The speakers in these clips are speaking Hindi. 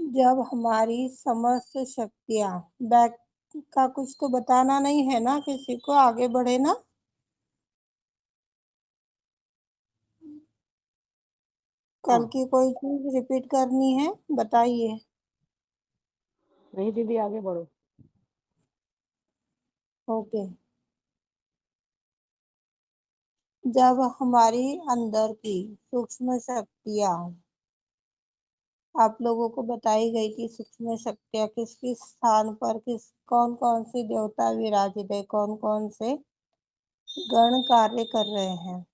जब हमारी समस्त शक्तियाँ बैक का कुछ तो बताना नहीं है ना, किसी को आगे बढ़े ना। कल हाँ। की कोई चीज रिपीट करनी है, बताइए। नहीं दीदी, आगे बढ़ो। ओके। जब हमारी अंदर की सूक्ष्म शक्तियाँ आप लोगों को बताई गई थी, सूक्ष्म शक्तियाँ किस किस स्थान पर किस कौन कौन सी देवता विराजित है, कौन कौन से गण कार्य कर रहे हैं।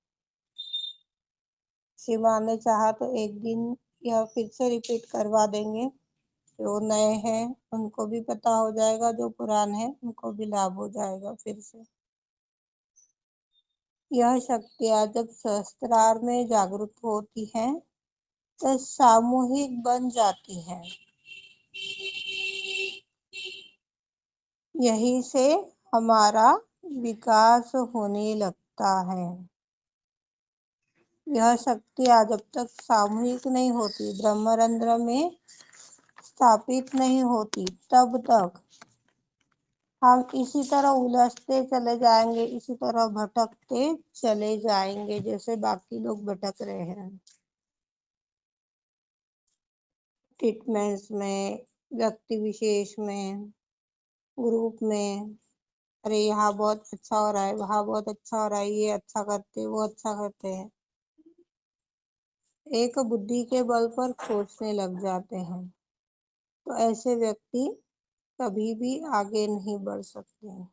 शिवा ने चाहा तो एक दिन यह फिर से रिपीट करवा देंगे। जो नए हैं उनको भी पता हो जाएगा, जो पुराने हैं उनको भी लाभ हो जाएगा फिर से। यह शक्तियाँ जब सहस्त्रार में जागृत होती हैं तो सामूहिक बन जाती हैं। यहीं से हमारा विकास होने लगता है। यह शक्तियाँ जब तक सामूहिक नहीं होती, ब्रह्मरंध्र में स्थापित नहीं होती, तब तक हम इसी तरह उलझते चले जाएंगे, इसी तरह भटकते चले जाएंगे जैसे बाकी लोग भटक रहे हैं। ट्रीटमेंट्स में, व्यक्ति विशेष में, ग्रुप में, अरे यहाँ बहुत अच्छा हो रहा है, वहाँ बहुत अच्छा हो रहा है, ये अच्छा करते वो अच्छा करते हैं, एक बुद्धि के बल पर सोचने लग जाते हैं। तो ऐसे व्यक्ति कभी भी आगे नहीं बढ़ सकते।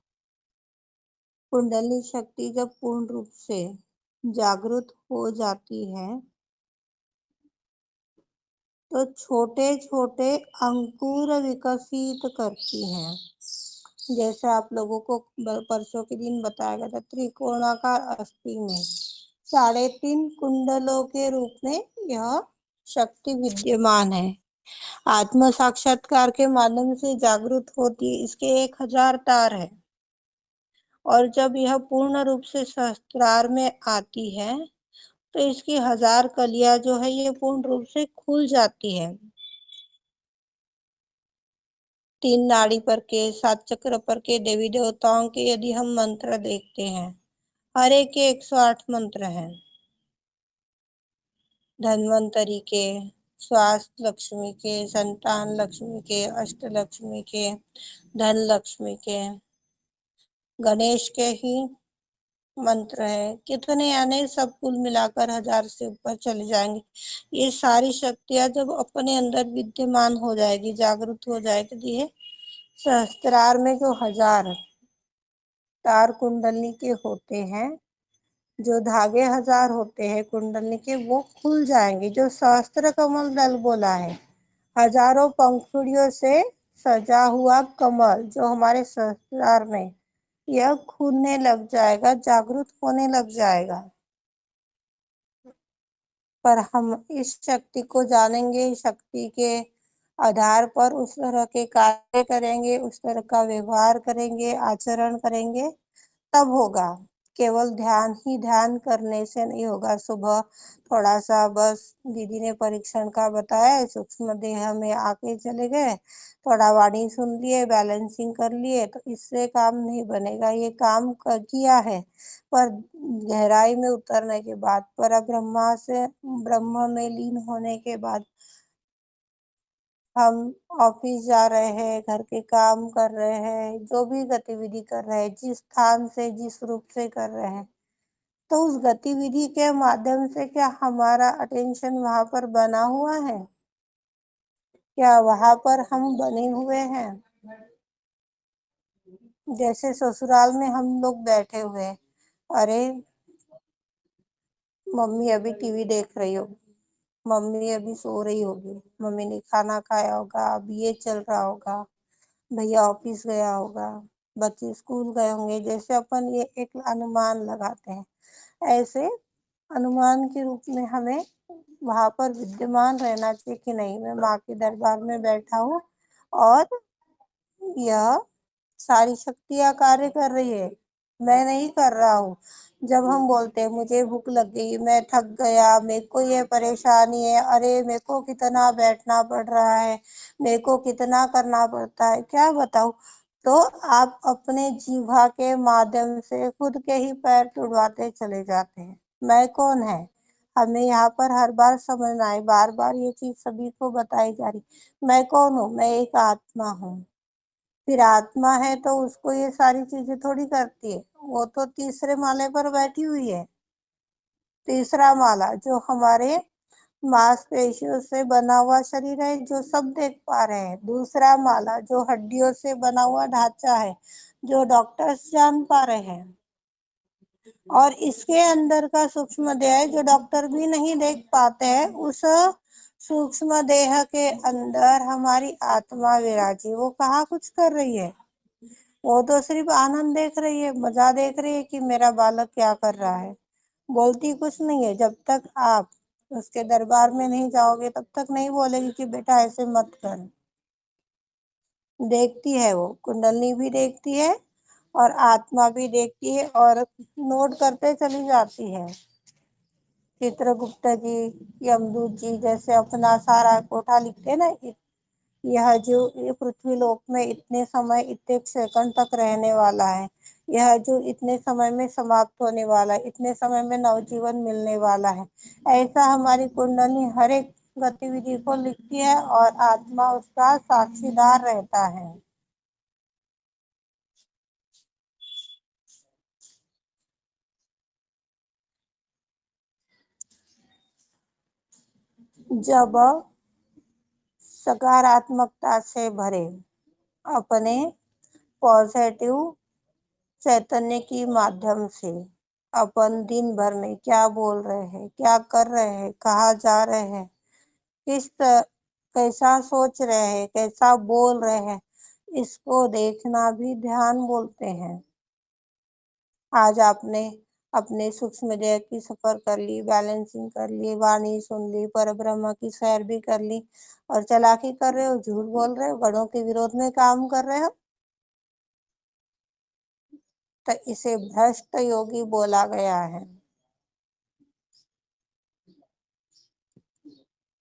कुंडली शक्ति जब पूर्ण रूप से जागृत हो जाती है तो छोटे छोटे अंकुर विकसित करती हैं। जैसे आप लोगों को परसों के दिन बताया गया था, त्रिकोणाकार अस्थि में 3.5 कुंडलों के रूप में यह शक्ति विद्यमान है। आत्म साक्षात्कार के माध्यम से जागृत होती है, इसके 1000 तार है। और जब यह पूर्ण रूप से सहस्त्रार में आती है तो इसकी 1000 कलियां जो है ये पूर्ण रूप से खुल जाती है। 3 नाड़ी पर के, 7 चक्र पर के देवी देवताओं के यदि हम मंत्र देखते हैं, हर एक के 108 मंत्र हैं। धन्वंतरी के, स्वास्थ्य लक्ष्मी के, संतान लक्ष्मी के, अष्ट लक्ष्मी के, धन लक्ष्मी के, गणेश के ही मंत्र है। कितने यानी सब कुल मिलाकर 1000 से ऊपर चले जाएंगे। ये सारी शक्तियां जब अपने अंदर विद्यमान हो जाएगी, जागृत हो जाएगी, तो ये सहस्त्रार में जो 1000 तार कुंडली के होते हैं, जो धागे 1000 होते हैं कुंडली के, वो खुल जाएंगे। जो सहस्त्र कमल दल बोला है, हजारों पंखुड़ियों से सजा हुआ कमल जो हमारे सहस्त्रार में, यह खुलने लग जाएगा, जागृत होने लग जाएगा। पर हम इस शक्ति को जानेंगे, शक्ति के आधार पर उस तरह के कार्य करेंगे, उस तरह का व्यवहार करेंगे, आचरण करेंगे, तब होगा। केवल ध्यान ही ध्यान करने से नहीं होगा। सुबह थोड़ा सा बस दीदी ने परीक्षण का बताया, सूक्ष्म देह में आके चले गए, थोड़ा वाणी सुन लिए, बैलेंसिंग कर लिए, तो इससे काम नहीं बनेगा। ये काम किया है, पर गहराई में उतरने के बाद, पर ब्रह्मा से ब्रह्म में लीन होने के बाद, हम ऑफिस जा रहे हैं, घर के काम कर रहे हैं, जो भी गतिविधि कर रहे हैं, जिस स्थान से जिस रूप से कर रहे हैं, तो उस गतिविधि के माध्यम से क्या हमारा अटेंशन वहां पर बना हुआ है? क्या वहां पर हम बने हुए हैं? जैसे ससुराल में हम लोग बैठे हुए हैं, अरे मम्मी अभी टीवी देख रही होगी, मम्मी अभी सो रही होगी, मम्मी ने खाना खाया होगा, अब ये चल रहा होगा, भैया ऑफिस गया होगा, बच्चे स्कूल गए होंगे। जैसे अपन ये एक अनुमान लगाते हैं, ऐसे अनुमान के रूप में हमें वहां पर विद्यमान रहना चाहिए कि नहीं, मैं माँ के दरबार में बैठा हूँ और यह सारी शक्तियाँ कार्य कर रही है। मैं नहीं कर रहा हूँ। जब हम बोलते हैं मुझे भूख लग गई, मैं थक गया, मेरे को ये परेशानी है, अरे मेरे को कितना बैठना पड़ रहा है, मेरे को कितना करना पड़ता है, क्या बताऊं। तो आप अपने जीवा के माध्यम से खुद के ही पैर तुड़वाते चले जाते हैं। मैं कौन है? हमें यहाँ पर हर बार समझना है, बार बार ये चीज सभी को बताई जा रही। मैं कौन हूँ? मैं एक आत्मा हूँ। फिर आत्मा है तो उसको ये सारी चीजें थोड़ी करती है। वो तो तीसरे माले पर बैठी हुई है। तीसरा माला जो हमारे मांसपेशियों से बना हुआ शरीर है, जो सब देख पा रहे हैं। दूसरा माला जो हड्डियों से बना हुआ ढांचा है, जो डॉक्टर्स जान पा रहे हैं। और इसके अंदर का सूक्ष्म देह जो डॉक्टर भी नहीं देख पाते हैं, उस सूक्ष्म देह के अंदर हमारी आत्मा विराजी। वो कहाँ कुछ कर रही है, वो तो सिर्फ आनंद देख रही है, मजा देख रही है कि मेरा बालक क्या कर रहा है। बोलती कुछ नहीं है। जब तक आप उसके दरबार में नहीं जाओगे तब तक नहीं बोलेगी कि बेटा ऐसे मत कर। देखती है, वो कुंडलनी भी देखती है और आत्मा भी देखती है और नोट करते चली जाती है। चित्रगुप्त जी, यमदूत जी जैसे अपना सारा कोठा लिखते हैं ना, यह जो ये पृथ्वी लोक में इतने समय इतने सेकंड तक रहने वाला है, यह जो इतने समय में समाप्त होने वाला है, इतने समय में नवजीवन मिलने वाला है, ऐसा हमारी कुंडली हर एक गतिविधि को लिखती है और आत्मा उसका साक्षीदार रहता है। जब सकारात्मकता से भरे अपने पॉजिटिव चैतन्य की माध्यम से अपन दिन भर में क्या बोल रहे हैं, क्या कर रहे हैं, कहाँ जा रहे हैं, कैसा सोच रहे हैं, कैसा बोल रहे हैं, इसको देखना भी ध्यान बोलते हैं। आज आपने अपने सूक्ष्म देह की सफर कर ली, बैलेंसिंग कर ली, वाणी सुन ली, पर ब्रह्म की सैर भी कर ली और चालाकी कर रहे हो, झूठ बोल रहे हो, गणों के विरोध में काम कर रहे हो, तो इसे भ्रष्ट योगी बोला गया है।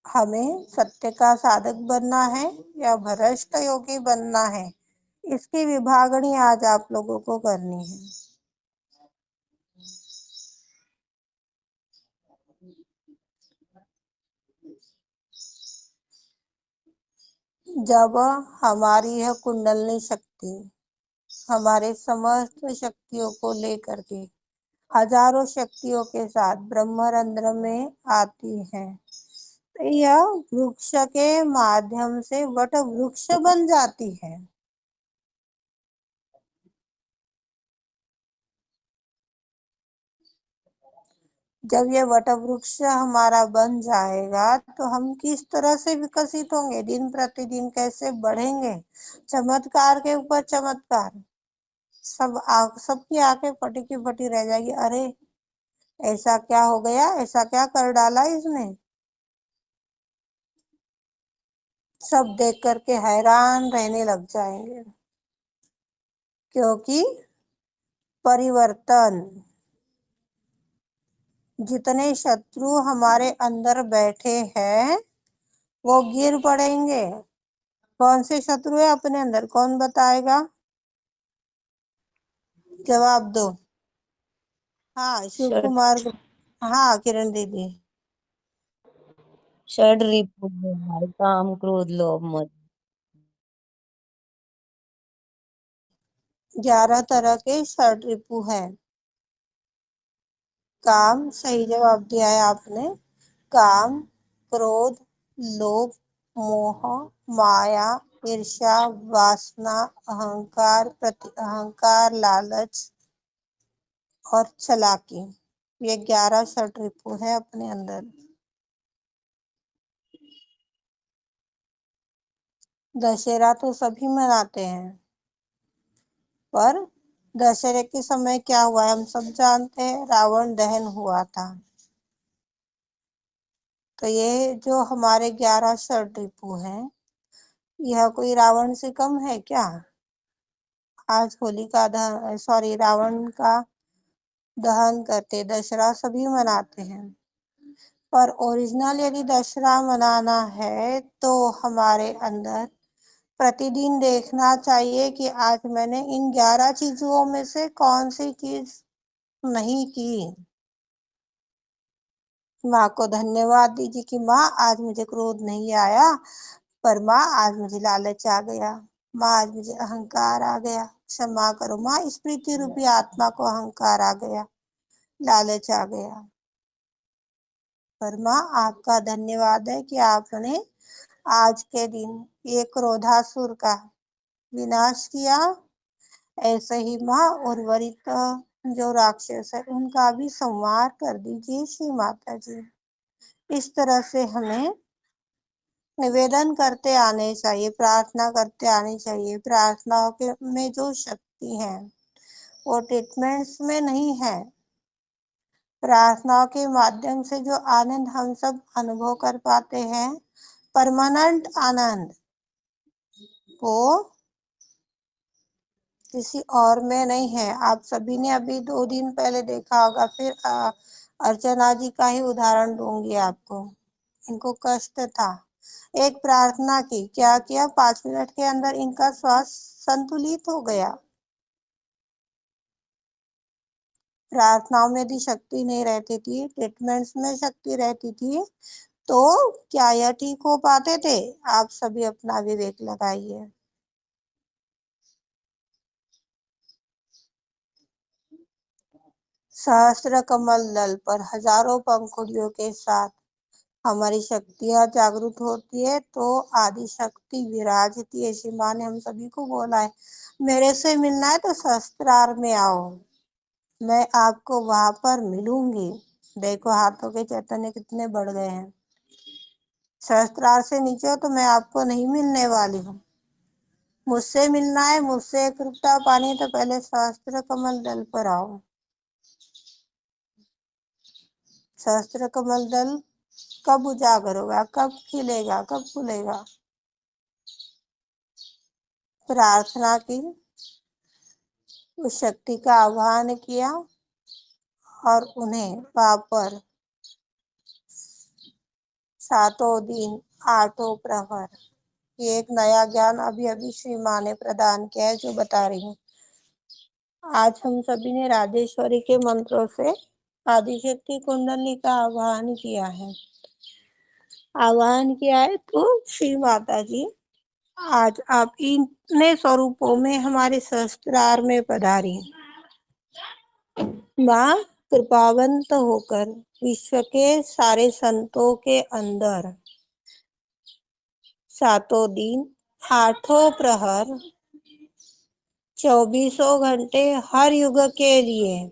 हमें सत्य का साधक बनना है या भ्रष्ट योगी बनना है, इसकी विभागणी आज आप लोगों को करनी है। जब हमारी यह कुंडलनी शक्ति हमारे समस्त शक्तियों को लेकर के हजारों शक्तियों के साथ ब्रह्मरंध्र में आती है, तो यह वृक्ष के माध्यम से वट वृक्ष बन जाती है। जब ये वट वृक्ष हमारा बन जाएगा तो हम किस तरह से विकसित होंगे, दिन प्रतिदिन कैसे बढ़ेंगे, चमत्कार के ऊपर चमत्कार। सबकी आंखें फटी की फटी रह जाएगी, अरे ऐसा क्या हो गया, ऐसा क्या कर डाला इसने। सब देख करके हैरान रहने लग जाएंगे, क्योंकि परिवर्तन, जितने शत्रु हमारे अंदर बैठे हैं वो गिर पड़ेंगे। कौन से शत्रु है अपने अंदर, कौन बताएगा? जवाब दो। हाँ, शिव षड कुमार। हाँ, किरण दीदी। षड रिपु है हमारे, काम क्रोध लोभ मद। 11 तरह के षड रिपु है। काम, सही जवाब दिया है आपने। काम, क्रोध, लोभ, मोह, माया, ईर्ष्या, वासना, अहंकार, प्रति अहंकार, लालच और चालाकी, ये 11 षड रिपु है अपने अंदर। दशहरा तो सभी मनाते हैं, पर दशहरे के समय क्या हुआ है हम सब जानते हैं, रावण दहन हुआ था। तो ये जो हमारे 11 षड रिपु हैं, यह कोई रावण से कम है क्या? आज होलिका दहन, सॉरी, रावण का दहन करते, दशहरा सभी मनाते हैं। पर ओरिजिनल यदि दशहरा मनाना है तो हमारे अंदर प्रतिदिन देखना चाहिए कि आज मैंने इन 11 चीजों में से कौन सी चीज नहीं की। माँ को धन्यवाद दीजिए कि माँ आज मुझे क्रोध नहीं आया, पर माँ आज मुझे लालच आ गया, माँ आज मुझे अहंकार आ गया, क्षमा करो माँ, स्मृति रूपी आत्मा को अहंकार आ गया, लालच आ गया। पर माँ आपका धन्यवाद है कि आपने आज के दिन ये क्रोधासुर का विनाश किया। ऐसे ही माँ उर्वरित जो राक्षस है उनका भी संहार कर दीजिए श्री माता जी। इस तरह से हमें निवेदन करते आने चाहिए, प्रार्थना करते आनी चाहिए। प्रार्थनाओं के में जो शक्ति है वो ट्रीटमेंट्स में नहीं है। प्रार्थनाओं के माध्यम से जो आनंद हम सब अनुभव कर पाते हैं, परमानेंट आनंद, वो किसी और में नहीं है। आप सभी ने अभी 2 दिन पहले देखा होगा। फिर अर्चना जी का ही उदाहरण दूंगी आपको। इनको कष्ट था, एक प्रार्थना की, क्या किया, 5 मिनट के अंदर इनका श्वास संतुलित हो गया। प्रार्थनाओं में यदि शक्ति नहीं रहती थी, ट्रीटमेंट्स में शक्ति रहती थी, तो क्या यह ठीक हो पाते थे? आप सभी अपना विवेक लगाइए। सहस्त्र कमल दल पर हजारों पंखुड़ियों के साथ हमारी शक्तियां जागृत होती है, तो आदि शक्ति विराजती है। ऐसी माँ ने हम सभी को बोला है, मेरे से मिलना है तो सहस्त्रार में आओ, मैं आपको वहां पर मिलूंगी। देखो हाथों के चैतन्य कितने बढ़ गए हैं। सहस्त्रार से नीचे हो तो मैं आपको नहीं मिलने वाली हूँ। मुझसे मिलना है, मुझसे एकरूपता पानी है, तो पहले सहस्त्र कमल दल पर आओ। सहस्त्र कमल दल कब उजागर होगा, कब खिलेगा, कब खुलेगा? प्रार्थना की, उस शक्ति का आह्वान किया और उन्हें वापर 7 दिन 8 प्रहर, ये एक नया ज्ञान अभी अभी श्री माँ ने प्रदान किया है जो बता रही हूँ। आज हम सभी ने राजेश्वरी के मंत्रों से आदिशक्ति कुंडली का आह्वान किया है। तो श्री माता जी आज आप इतने स्वरूपों में हमारे सहस्त्रार में पधारी। माँ कृपावंत होकर विश्व के सारे संतों के अंदर 7 दिन 8 प्रहर 24 घंटे हर युग के लिए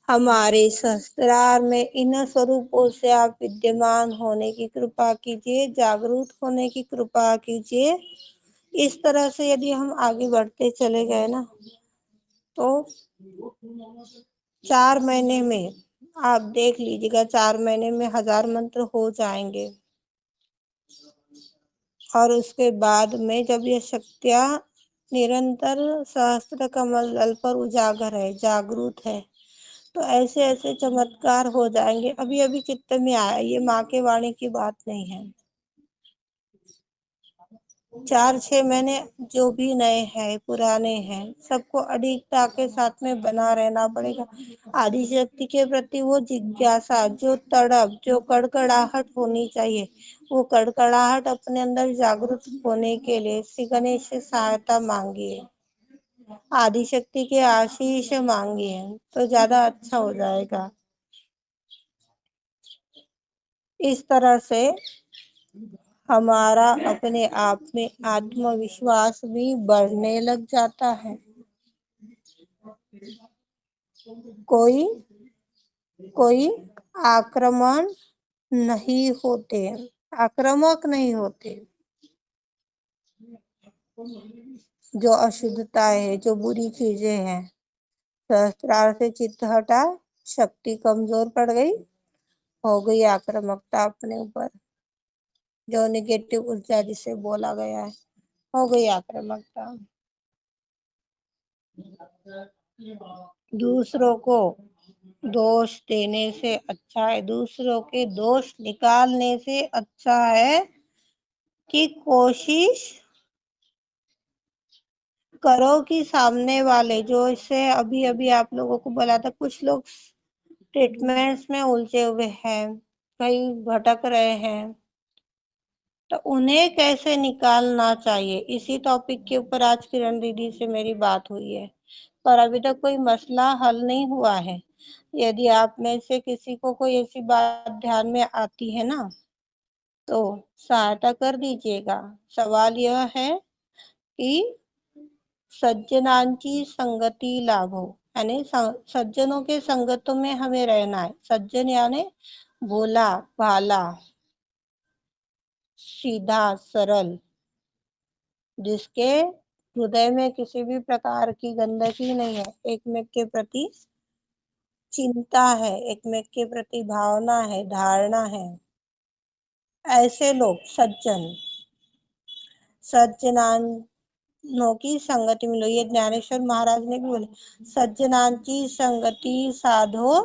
हमारे सहस्त्रार में इन स्वरूपों से आप विद्यमान होने की कृपा कीजिए, जागरूक होने की कृपा कीजिए। इस तरह से यदि हम आगे बढ़ते चले गए ना, तो 4 महीने में आप देख लीजिएगा, 4 महीने में 1000 मंत्र हो जाएंगे। और उसके बाद में जब ये शक्तियां निरंतर सहस्त्र कमल दल पर उजागर है, जागरूक है, तो ऐसे ऐसे चमत्कार हो जाएंगे। अभी अभी चित्त में आया, ये माँ के वाणी की बात नहीं है। 4-6 महीने जो भी नए हैं पुराने हैं, सबको अडिगता के साथ में बना रहना पड़ेगा। आदिशक्ति के प्रति वो जिज्ञासा, जो तड़प, जो कड़कड़ाहट होनी चाहिए, वो कड़कड़ाहट अपने अंदर जागृत होने के लिए श्री गणेश से सहायता मांगिए, आदिशक्ति के आशीष मांगिए, तो ज्यादा अच्छा हो जाएगा। इस तरह से हमारा अपने आप में आत्मविश्वास भी बढ़ने लग जाता है। कोई कोई आक्रमण नहीं होते, आक्रामक नहीं होते। जो अशुद्धता है, जो बुरी चीजें हैं, सहस्त्रार से चित्त हटा, शक्ति कमजोर पड़ गई, हो गई आक्रामकता अपने ऊपर। जो निगेटिव ऊर्जा जिसे बोला गया है, हो गई आक्रामकता। दूसरों को दोष देने से अच्छा है, दूसरों के दोष निकालने से अच्छा है कि कोशिश करो कि सामने वाले, जो इससे अभी अभी आप लोगों को बोला था, कुछ लोग ट्रीटमेंट्स में उलझे हुए हैं, कहीं भटक रहे हैं, तो उन्हें कैसे निकालना चाहिए, इसी टॉपिक के ऊपर आज किरण दीदी से मेरी बात हुई है। पर अभी तक कोई मसला हल नहीं हुआ है। यदि आप में से किसी को कोई ऐसी बात ध्यान में आती है ना, तो सहायता कर दीजिएगा। सवाल यह है कि सज्जनांची संगति लाभो, यानी सज्जनों के संगतों में हमें रहना है। सज्जन यानी भोला भाला, सीधा सरल, जिसके हृदय में किसी भी प्रकार की गंदगी नहीं है, एकमेक के प्रति चिंता है, एकमेक के प्रति भावना है, धारणा है, ऐसे लोग सज्जन। सज्जनों की संगति मिलो, ये ज्ञानेश्वर महाराज ने भी बोले, सज्जनांची संगति साधो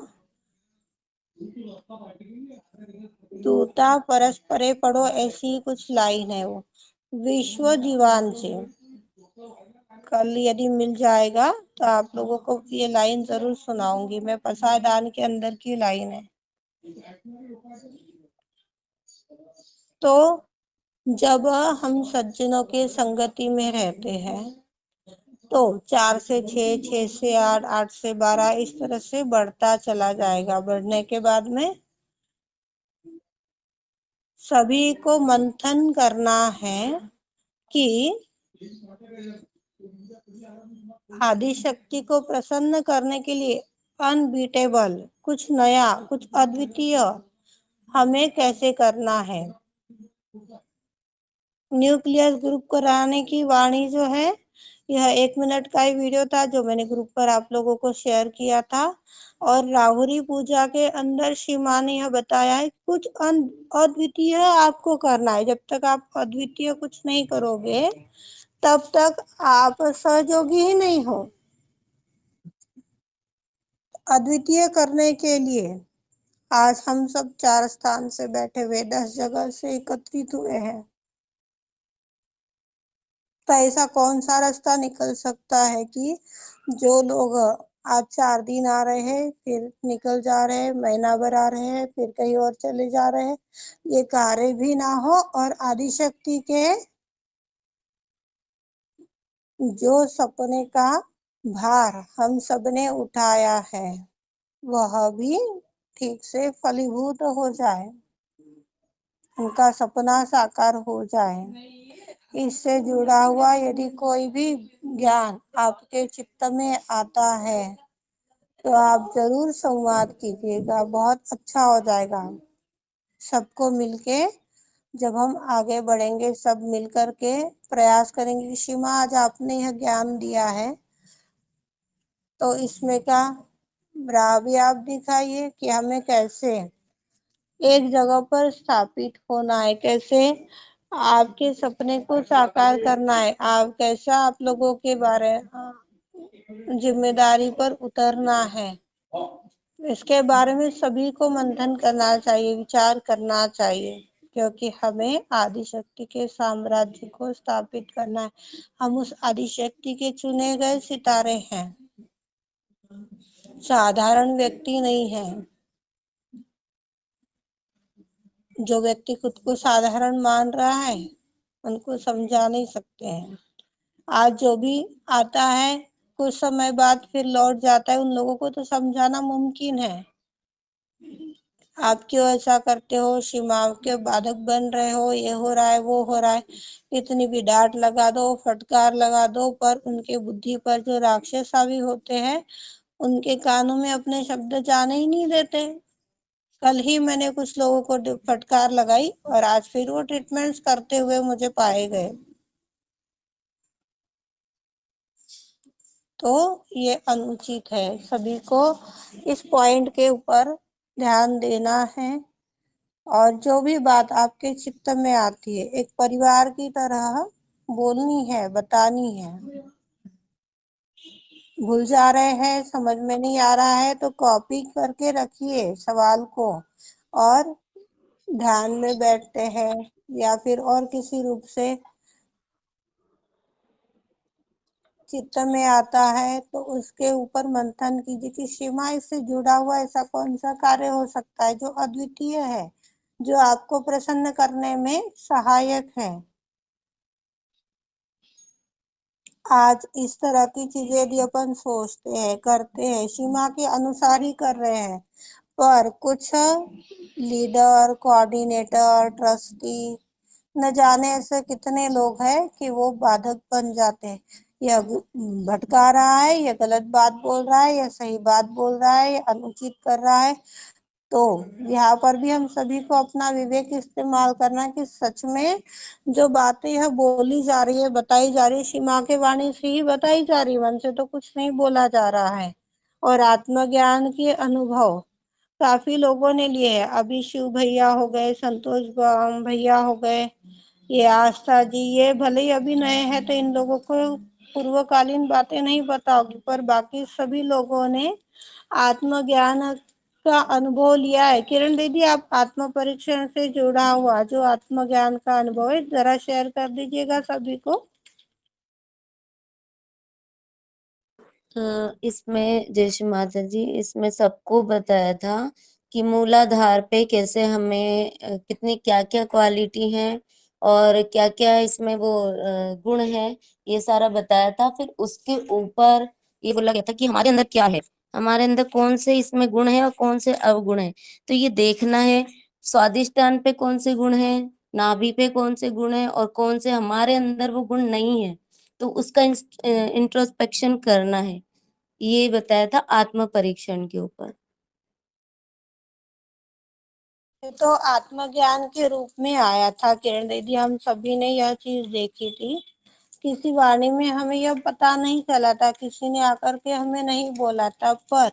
दूता परस्परे पढ़ो, ऐसी ही कुछ लाइन है वो, विश्व जीवान से। कल यदि मिल जाएगा तो आप लोगों को ये लाइन जरूर सुनाऊंगी मैं, पसायदान के अंदर की लाइन है। तो जब हम सज्जनों के संगति में रहते हैं तो 4 से 6, 6 से 8, 8 से 12 इस तरह से बढ़ता चला जाएगा। बढ़ने के बाद में सभी को मंथन करना है कि आदि शक्ति को प्रसन्न करने के लिए अनबीटेबल, कुछ नया, कुछ अद्वितीय हमें कैसे करना है। न्यूक्लियस ग्रुप कराने की वाणी जो है, यह 1 मिनट का ही वीडियो था जो मैंने ग्रुप पर आप लोगों को शेयर किया था। और राहुरी पूजा के अंदर श्री मां ने यह बताया है, कुछ अद्वितीय आपको करना है। जब तक आप अद्वितीय कुछ नहीं करोगे तब तक आप सहयोगी ही नहीं हो। अद्वितीय करने के लिए आज हम सब 4 स्थान से बैठे हुए 10 जगह से एकत्रित हुए हैं। तो ऐसा कौन सा रास्ता निकल सकता है कि जो लोग आज 4 दिन आ रहे हैं, फिर निकल जा रहे हैं, महीना भर आ रहे हैं, फिर कहीं और चले जा रहे हैं, ये कार्य भी ना हो। और आदिशक्ति के जो सपने का भार हम सबने उठाया है वह भी ठीक से फलीभूत हो जाए, उनका सपना साकार हो जाए। इससे जुड़ा हुआ यदि कोई भी ज्ञान आपके चित्त में आता है तो आप जरूर संवाद कीजिएगा, बहुत अच्छा हो जाएगा। सबको मिलके जब हम आगे बढ़ेंगे, सब मिलकर के प्रयास करेंगे कि सीमा आज आपने यह ज्ञान दिया है तो इसमें का राह भी आप दिखाइए कि हमें कैसे एक जगह पर स्थापित होना है, कैसे आपके सपने को साकार करना है, आप कैसा आप लोगों के बारे जिम्मेदारी पर उतरना है, इसके बारे में सभी को मंथन करना चाहिए, विचार करना चाहिए। क्योंकि हमें आदिशक्ति के साम्राज्य को स्थापित करना है। हम उस आदिशक्ति के चुने गए सितारे हैं, साधारण व्यक्ति नहीं है। जो व्यक्ति खुद को साधारण मान रहा है उनको समझा नहीं सकते हैं। आज जो भी आता है कुछ समय बाद फिर लौट जाता है, उन लोगों को तो समझाना मुमकिन है। आप क्यों ऐसा करते हो, सीमाओं के बाधक बन रहे हो, ये हो रहा है, वो हो रहा है। इतनी भी डांट लगा दो, फटकार लगा दो, पर उनके बुद्धि पर जो राक्षस हावी होते हैं उनके कानों में अपने शब्द जाने ही नहीं देते। कल ही मैंने कुछ लोगों को फटकार लगाई और आज फिर वो ट्रीटमेंट्स करते हुए मुझे पाए गए। तो ये अनुचित है, सभी को इस पॉइंट के ऊपर ध्यान देना है। और जो भी बात आपके चित्त में आती है एक परिवार की तरह बोलनी है, बतानी है। भूल जा रहे हैं, समझ में नहीं आ रहा है, तो कॉपी करके रखिए सवाल को, और ध्यान में बैठते हैं या फिर और किसी रूप से चित्त में आता है तो उसके ऊपर मंथन कीजिए कि सीमा इससे जुड़ा हुआ ऐसा कौन सा कार्य हो सकता है जो अद्वितीय है, जो आपको प्रसन्न करने में सहायक है। आज इस तरह की चीजें यदि अपन सोचते हैं, करते हैं, सीमा के अनुसार ही कर रहे हैं, पर कुछ लीडर, कोऑर्डिनेटर, ट्रस्टी, न जाने ऐसे कितने लोग हैं कि वो बाधक बन जाते हैं। यह भटका रहा है, यह गलत बात बोल रहा है, यह सही बात बोल रहा है, यह अनुचित कर रहा है। तो यहाँ पर भी हम सभी को अपना विवेक इस्तेमाल करना कि सच में जो बातें यह बोली जा रही है, बताई जा रही है, सीमा के वाणी से ही बताई जा रही है, मन से तो कुछ नहीं बोला जा रहा है। और आत्मज्ञान के अनुभव काफी लोगों ने लिए हैं। अभी शिव भैया हो गए, संतोष भैया हो गए, ये आस्था जी, ये भले ही अभी नए हैं तो इन लोगों को पूर्वकालीन बातें नहीं पता होगी, पर बाकी सभी लोगों ने आत्मज्ञान का अनुभव लिया है। किरण दीदी, आप आत्म परीक्षण से जुड़ा हुआ जो आत्मज्ञान का अनुभव है जरा शेयर कर दीजिएगा सभी को। इसमें जैसे माता जी, इसमें सबको बताया था कि मूलाधार पे कैसे हमें कितनी क्या क्या क्वालिटी है और क्या क्या इसमें वो गुण है, ये सारा बताया था। फिर उसके ऊपर ये बोला गया था कि हमारे अंदर क्या है, हमारे अंदर कौन से इसमें गुण है और कौन से अवगुण है। तो ये देखना है स्वादिष्टान पे कौन से गुण है, नाभि पे कौन से गुण है और कौन से हमारे अंदर वो गुण नहीं है, तो उसका इंट्रोस्पेक्शन करना है। ये बताया था आत्म परीक्षण के ऊपर। ये तो आत्मज्ञान के रूप में आया था किरण दीदी, हम सभी ने यह चीज देखी थी। किसी वाणी में हमें यह पता नहीं चला था, किसी ने आकर के हमें नहीं बोला था, पर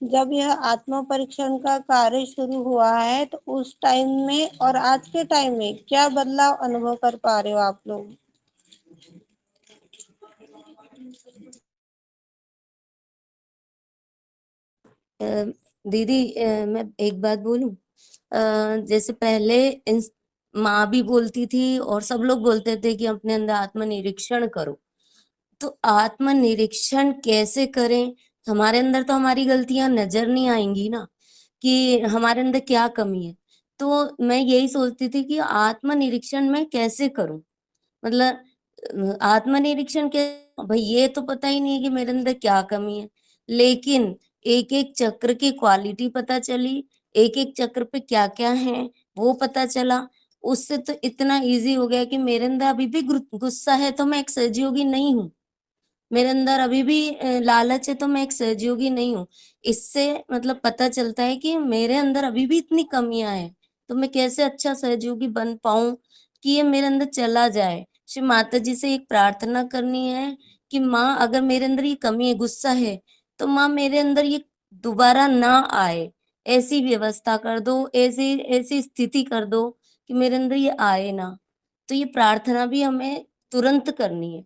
जब यह आत्म परीक्षण का कार्य शुरू हुआ है तो उस टाइम में और आज के टाइम में क्या बदलाव अनुभव कर पा रहे हो आप लोग? दीदी, मैं एक बात बोलूं। जैसे पहले माँ भी बोलती थी और सब लोग बोलते थे कि अपने अंदर आत्मनिरीक्षण करो। तो आत्मनिरीक्षण कैसे करें? हमारे अंदर तो हमारी गलतियां नजर नहीं आएंगी ना, कि हमारे अंदर क्या कमी है। तो मैं यही सोचती थी कि आत्मनिरीक्षण मैं कैसे करूं, मतलब आत्मनिरीक्षण के भाई ये तो पता ही नहीं है कि मेरे अंदर क्या कमी है, लेकिन एक एक चक्र की क्वालिटी पता चली, एक एक चक्र पे क्या क्या है वो पता चला। उससे तो इतना इजी हो गया कि मेरे अंदर अभी भी गुस्सा है तो मैं एक सहजयोगी नहीं हूँ, मेरे अंदर अभी भी लालच है तो मैं एक सहयोगी नहीं हूँ। इससे मतलब पता चलता है कि मेरे अंदर अभी भी इतनी कमियां हैं, तो मैं कैसे अच्छा सहयोगी बन पाऊं कि ये मेरे अंदर चला जाए। श्री माता जी से एक प्रार्थना करनी है कि माँ, अगर मेरे अंदर ये कमी है, गुस्सा है, तो माँ मेरे अंदर ये दोबारा ना आए, ऐसी व्यवस्था कर दो, ऐसी ऐसी स्थिति कर दो कि मेरे अंदर ये आए ना। तो ये प्रार्थना भी हमें तुरंत करनी है।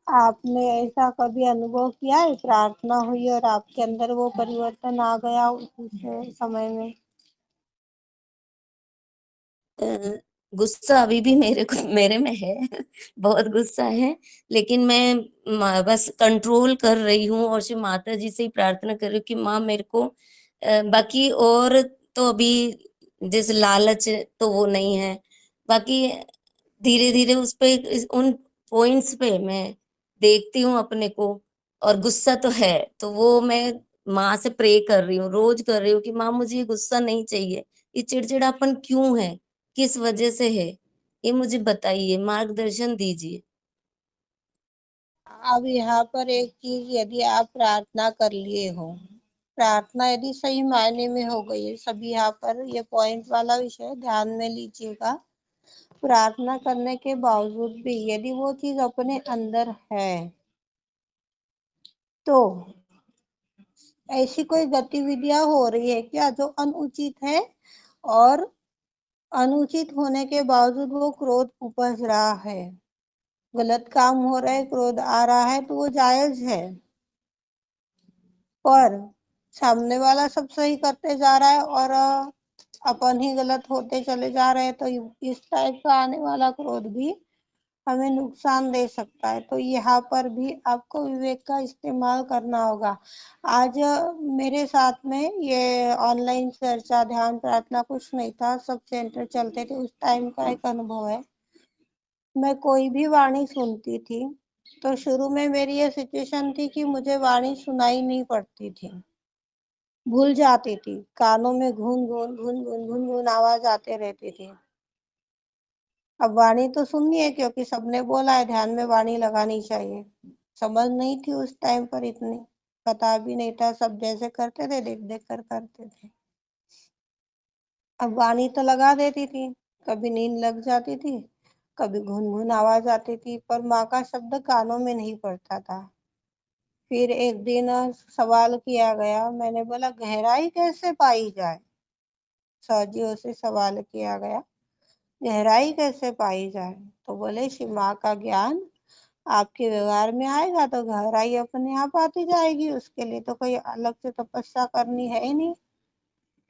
आपने ऐसा कभी अनुभव किया है, प्रार्थना हुई और आपके अंदर वो परिवर्तन आ गया उस समय में? अ, गुस्सा अभी भी मेरे में है बहुत गुस्सा है, लेकिन मैं बस कंट्रोल कर रही हूँ और श्री माता जी से ही प्रार्थना कर रही हूँ कि माँ मेरे को बाकी और तो अभी जैसे लालच तो वो नहीं है, बाकी धीरे धीरे उस पे उन पॉइंट्स पे मैं देखती हूँ अपने को। और गुस्सा तो है, तो वो मैं माँ से प्रे कर रही हूँ, रोज कर रही हूँ कि माँ मुझे ये गुस्सा नहीं चाहिए, ये चिड़चिड़ापन क्यों है, किस वजह से है, ये मुझे बताइए, मार्गदर्शन दीजिए। अब यहाँ पर एक चीज, यदि आप प्रार्थना कर लिए हो, प्रार्थना यदि सही मायने में हो गई है, सभी यहाँ पर ये पॉइंट वाला विषय ध्यान में लीजिएगा। प्रार्थना करने के बावजूद भी यदि वो चीज अपने अंदर है, तो ऐसी कोई गतिविधियां हो रही है क्या जो अनुचित है, और अनुचित होने के बावजूद वो क्रोध उपज रहा है, गलत काम हो रहा है, क्रोध आ रहा है तो वो जायज है, पर सामने वाला सब सही करते जा रहा है और अपन ही गलत होते चले जा रहे हैं, तो इस टाइप का आने वाला क्रोध भी हमें नुकसान दे सकता है। तो यहाँ पर भी आपको विवेक का इस्तेमाल करना होगा। आज मेरे साथ में ये ऑनलाइन चर्चा, ध्यान, प्रार्थना कुछ नहीं था, सब सेंटर चलते थे, उस टाइम का एक अनुभव है। मैं कोई भी वाणी सुनती थी तो शुरू में मेरी ये सिचुएशन थी कि मुझे वाणी सुनाई नहीं पड़ती थी, भूल जाती थी, कानों में घून घून घून घून घून घून आवाज आते रहती थी। अब वाणी तो सुननी है क्योंकि सबने बोला है ध्यान में वाणी लगानी चाहिए। समझ नहीं थी उस टाइम पर इतनी, पता भी नहीं था, सब जैसे करते थे देख देख कर करते थे। अब वाणी तो लगा देती थी, कभी नींद लग जाती थी, कभी घुन घुन आवाज आती थी, पर माँ का शब्द कानों में नहीं पड़ता था। फिर एक दिन सवाल किया गया, मैंने बोला गहराई कैसे पाई जाए। सर से सवाल किया गया, गहराई कैसे पाई जाए। तो बोले शिव माँ का ज्ञान आपके व्यवहार में आएगा तो गहराई अपने आप आती जाएगी, उसके लिए तो कोई अलग से तपस्या करनी है ही नहीं।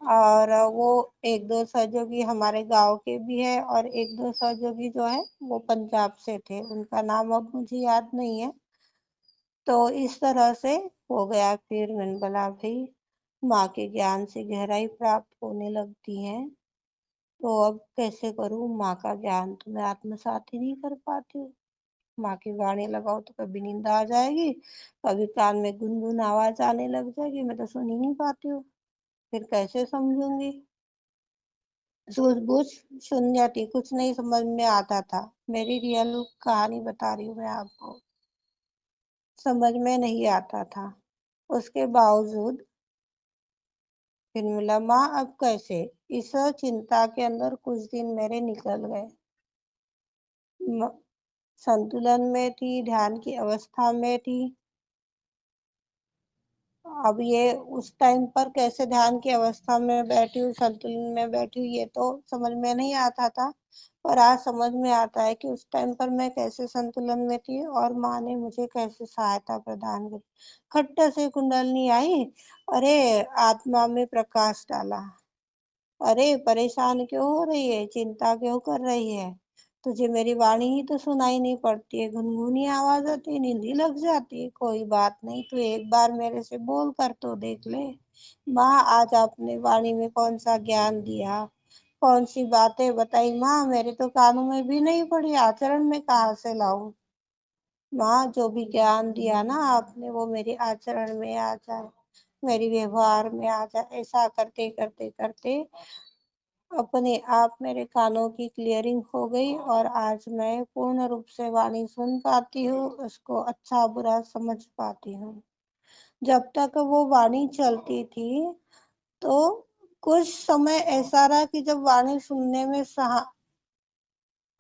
और वो एक दो सहयोगी हमारे गांव के भी है और एक दो सहयोगी जो है वो पंजाब से थे, उनका नाम अब मुझे याद नहीं है। तो इस तरह से हो गया। फिर मैंने बोला भाई माँ के ज्ञान से गहराई प्राप्त होने लगती है, तो अब कैसे करूँ, माँ का ज्ञान तो मैं आत्मसात ही नहीं कर पाती हूँ। माँ की वाणी लगाओ तो कभी नींद आ जाएगी, कभी कान में गुनगुन आवाज आने लग जाएगी, मैं तो सुन ही नहीं पाती हूँ, फिर कैसे समझूंगी। सूझबूझ शून्य थी, कुछ नहीं समझ में आता था। मेरी रियल कहानी बता रही हूँ मैं आपको, समझ में नहीं आता था। उसके बावजूद फिर मिला माँ अब कैसे, इस चिंता के अंदर कुछ दिन मेरे निकल गए। संतुलन में थी, ध्यान की अवस्था में थी। अब ये उस टाइम पर कैसे ध्यान की अवस्था में बैठी हूँ, संतुलन में बैठी हूँ, ये तो समझ में नहीं आता था, पर आज समझ में आता है कि उस टाइम पर मैं कैसे संतुलन में थी और माँ ने मुझे कैसे सहायता प्रदान करी। खट्ट से कुंडलनी आई, अरे आत्मा में प्रकाश डाला, अरे परेशान क्यों हो रही है, चिंता क्यों कर रही है, तुझे मेरी वाणी ही तो सुनाई नहीं पड़ती है, गुनगुनी आवाज आती है, नींद ही लग जाती है, कोई बात नहीं, तू एक बार मेरे से बोल कर तो देख ले। माँ आज आपने वाणी में कौन सा ज्ञान दिया, कौन सी बातें बताई, माँ मेरे तो कानों में भी नहीं पड़ी, आचरण में कहाँ से लाऊं। माँ जो भी ज्ञान दिया ना आपने वो मेरे आचरण में आ जाए, मेरी व्यवहार में आ जाए। ऐसा करते करते करते अपने आप मेरे कानों की क्लियरिंग हो गई और आज मैं पूर्ण रूप से वाणी सुन पाती हूँ, उसको अच्छा बुरा समझ पाती हूँ। जब तक वो वाणी चलती थी तो कुछ समय ऐसा रहा कि जब वाणी सुनने में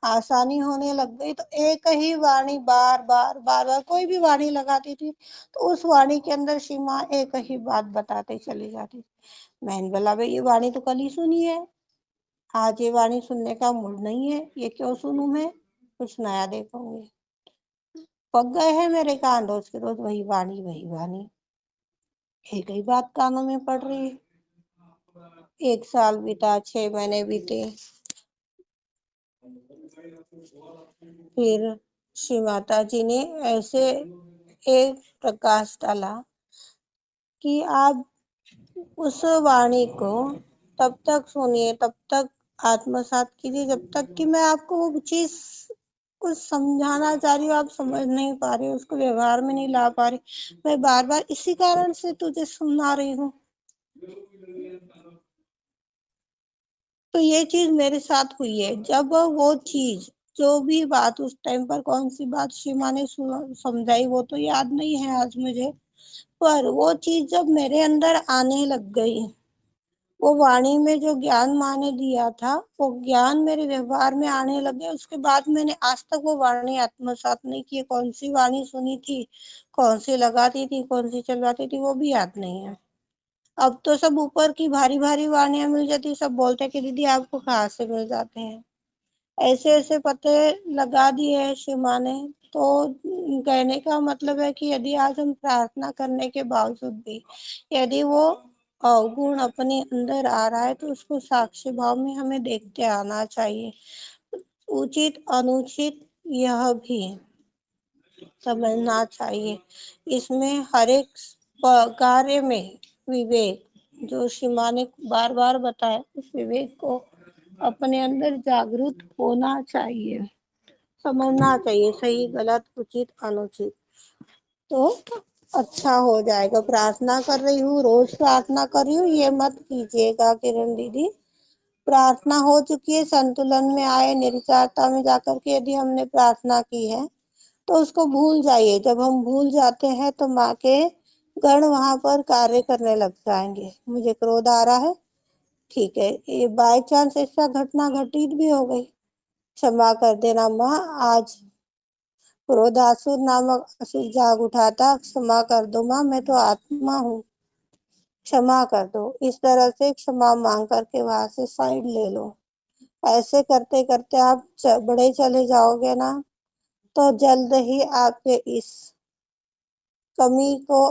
आसानी होने लग गई तो एक ही वाणी बार बार बार बार कोई भी वाणी लगाती थी तो उस वाणी के अंदर सीमा एक ही बात बताते चली जाती। मैंने बोला भाई ये वाणी तो कल ही सुनी है, आज ये वाणी सुनने का मूड नहीं है, ये क्यों सुनूं मैं, कुछ नया देखूंगी। पक गए हैं मेरे कान, रोज के रोज वही वाणी वही वाणी, एक ही बात कानों में पड़ रही है। एक साल बीता, 6 महीने बीते, फिर श्री माता जी ने ऐसे एक प्रकाश डाला कि आप उस वाणी को तब तक सुनिए, तब तक आत्मसात कीजिए जब तक कि मैं आपको वो चीज कुछ समझाना चाह रही हूँ आप समझ नहीं पा रही, उसको व्यवहार में नहीं ला पा रही। मैं बार बार इसी कारण से तुझे सुना रही हूँ। तो ये चीज मेरे साथ हुई है, जब वो चीज जो भी बात उस टाइम पर कौन सी बात सीमा ने समझाई वो तो याद नहीं है आज मुझे, पर वो चीज जब मेरे अंदर आने लग गई, वो वाणी में जो ज्ञान माँ ने दिया था वो ज्ञान मेरे व्यवहार में आने लगे। उसके बाद मैंने आज तक वो वाणी आत्मसात नहीं की, कौन सी वाणी सुनी थी, कौन सी लगाती थी, कौन सी चलवाती थी, वो भी याद नहीं है। अब तो सब ऊपर की भारी भारी वाणियां मिल जाती, सब बोलते हैं कि दीदी आपको कहाँ से मिल जाते हैं। ऐसे ऐसे पते लगा दिए है शिव माँ ने। तो कहने का मतलब है कि यदि आज हम प्रार्थना करने के बावजूद भी यदि वो अवगुण अपने अंदर आ रहा है तो उसको साक्षी भाव में हमें देखते आना चाहिए। उचित अनुचित यह भी समझना चाहिए। इसमें हर एक कार्य में विवेक, जो सीमा ने बार बार बताया, उस विवेक को अपने अंदर जागरूक होना चाहिए, समझना चाहिए सही गलत उचित अनुचित। तो अच्छा हो जाएगा। प्रार्थना कर रही हूँ, रोज प्रार्थना कर रही हूँ, ये मत कीजिएगा किरण दीदी। प्रार्थना हो चुकी है, संतुलन में आए, निर्विचारता में जाकर के यदि हमने प्रार्थना की है तो उसको भूल जाइए। जब हम भूल जाते हैं तो माँ के गण वहां पर कार्य करने लग जाएंगे। मुझे क्रोध आ रहा है, ठीक है, ये बाय चांस ऐसा घटना घटित भी हो गई, क्षमा कर देना माँ। आज क्रोधासुर नामक असुर जाग उठा था, क्षमा कर दो माँ, मैं तो आत्मा हूँ, क्षमा कर दो। इस तरह से क्षमा मांग करके वहां से साइड ले लो। ऐसे करते करते आप बड़े चले जाओगे ना, तो जल्द ही आपके इस कमी को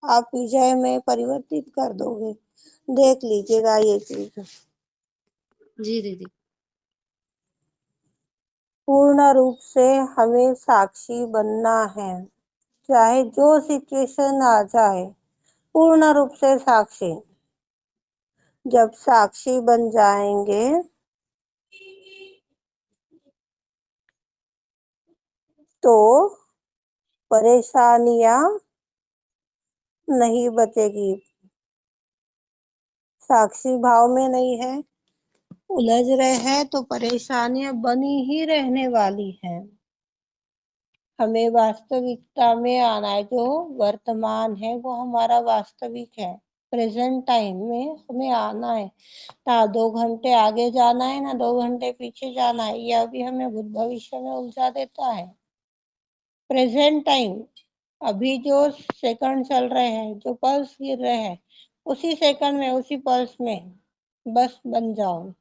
आप विजय में परिवर्तित कर दोगे। देख लीजिएगा ये चीज। जी दीदी। पूर्ण रूप से हमें साक्षी बनना है, चाहे जो सिचुएशन आ जाए, पूर्ण रूप से साक्षी। जब साक्षी बन जाएंगे तो परेशानियां नहीं बचेगी। साक्षी भाव में नहीं है, उलझ रहे हैं तो परेशानियां बनी ही रहने वाली हैं। हमें वास्तविकता में आना है। जो वर्तमान है वो हमारा वास्तविक है। प्रेजेंट टाइम में हमें आना है। ना 2 घंटे आगे जाना है, ना 2 घंटे पीछे जाना है। यह भी हमें भूत भविष्य में उलझा देता है। प्रेजेंट टाइम, अभी जो सेकंड चल रहे हैं, जो पल्स गिर रहे हैं, उसी सेकंड में, उसी पल्स में बस बन जाओ।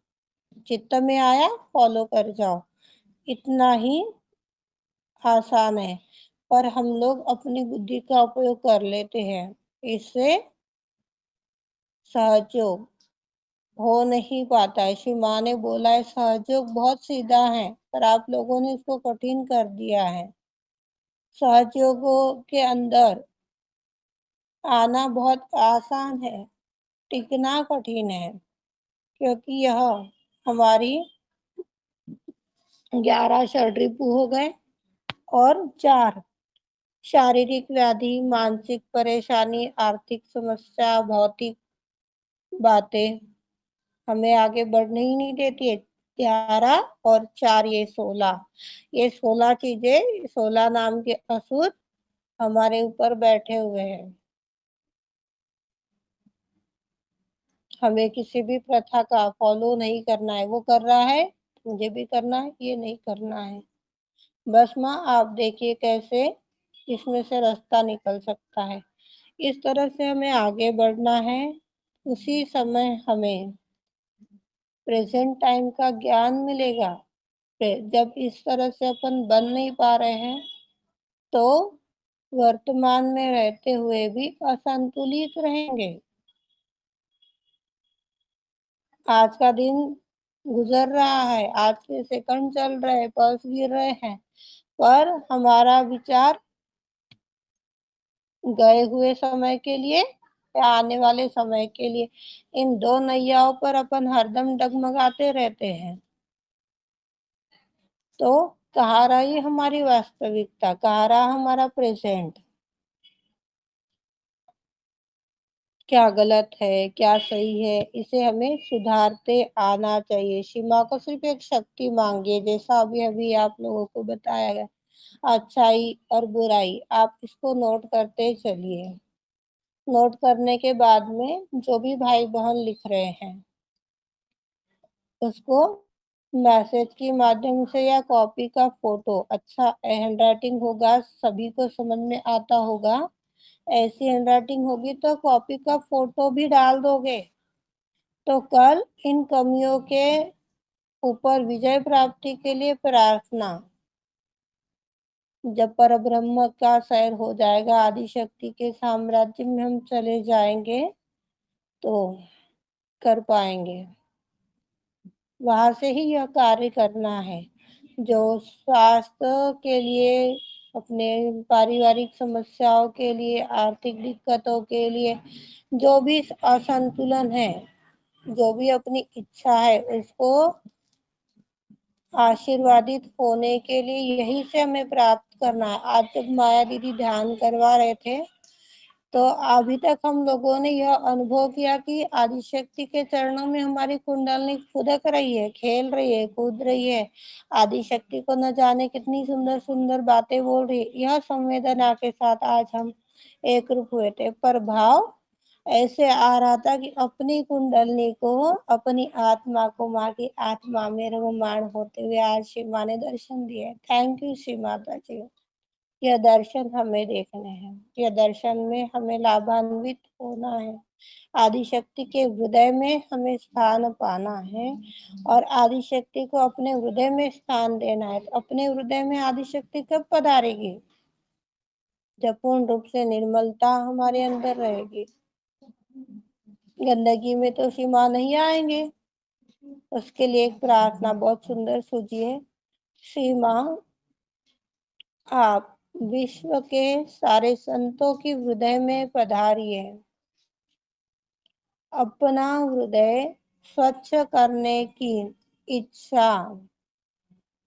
चित्त में आया, फॉलो कर जाओ। इतना ही आसान है। पर हम लोग अपनी बुद्धि का उपयोग कर लेते हैं, इससे सहयोग हो नहीं पाता है। श्री माँ ने बोला है सहयोग बहुत सीधा है, पर आप लोगों ने इसको कठिन कर दिया है। सहयोगों के अंदर आना बहुत आसान है, टिकना कठिन है। क्योंकि यह हमारी 11 षड्रिपु हो गए और 4 शारीरिक व्याधि, मानसिक परेशानी, आर्थिक समस्या, भौतिक बातें हमें आगे बढ़ने ही नहीं देती है। 11 और 4 ये 16, ये 16 चीजें, 16 नाम के असुर हमारे ऊपर बैठे हुए हैं। हमें किसी भी प्रथा का फॉलो नहीं करना है। वो कर रहा है, मुझे भी करना है, ये नहीं करना है। बस माँ आप देखिए कैसे इसमें से रास्ता निकल सकता है। इस तरह से हमें आगे बढ़ना है। उसी समय हमें प्रेजेंट टाइम का ज्ञान मिलेगा। जब इस तरह से अपन बन नहीं पा रहे हैं तो वर्तमान में रहते हुए भी असंतुलित रहेंगे। आज का दिन गुजर रहा है, आज के सेकंड चल रहे हैं, पल्स गिर रहे हैं, पर हमारा विचार गए हुए समय के लिए या आने वाले समय के लिए, इन दो नैयाओं पर अपन हरदम डगमगाते रहते हैं। तो कहाँ रही हमारी वास्तविकता, कहाँ रहा हमारा प्रेजेंट, क्या गलत है क्या सही है, इसे हमें सुधारते आना चाहिए। सीमा को सिर्फ एक शक्ति मांगिए, जैसा अभी अभी आप लोगों को बताया गया, अच्छाई और बुराई, आप इसको नोट करते चलिए। नोट करने के बाद में जो भी भाई बहन लिख रहे हैं उसको मैसेज के माध्यम से या कॉपी का फोटो, अच्छा हैंड राइटिंग होगा, सभी को समझ में आता होगा, ऐसी हैंड राइटिंग होगी तो कॉपी का फोटो भी डाल दोगे तो कल इन कमियों के ऊपर विजय प्राप्ति के लिए प्रार्थना। जब परब्रह्म का सैर हो जाएगा, आदि शक्ति के साम्राज्य में हम चले जाएंगे तो कर पाएंगे। वहां से ही यह कार्य करना है। जो स्वास्थ्य के लिए, अपने पारिवारिक समस्याओं के लिए, आर्थिक दिक्कतों के लिए, जो भी असंतुलन है, जो भी अपनी इच्छा है, उसको आशीर्वादित होने के लिए यही से हमें प्राप्त करना है। आज जब माया दीदी ध्यान करवा रहे थे, तो अभी तक हम लोगों ने यह अनुभव किया कि आदिशक्ति के चरणों में हमारी कुंडलनी फुदक रही है, खेल रही है, कूद रही है। आदिशक्ति को न जाने कितनी सुंदर सुंदर बातें बोल रही है। यह संवेदना के साथ आज हम एक रूप हुए थे। पर भाव ऐसे आ रहा था कि अपनी कुंडलनी को, अपनी आत्मा को माँ की आत्मा में रममाण होते हुए आज शिव माँ ने दर्शन दिए। थैंक यू शिव माता जी। यह दर्शन हमें देखने हैं, यह दर्शन में हमें लाभान्वित होना है। आदिशक्ति के हृदय में हमें स्थान पाना है और आदिशक्ति को अपने हृदय में स्थान देना है। तो अपने हृदय में आदिशक्ति कब पधारेगी? जब पूर्ण रूप से निर्मलता हमारे अंदर रहेगी। गंदगी में तो शिव माँ नहीं आएंगे। उसके लिए एक प्रार्थना बहुत सुंदर सूझी है। श्री माँ, आप विश्व के सारे संतों की हृदय में पधारिए। अपना हृदय स्वच्छ करने की इच्छा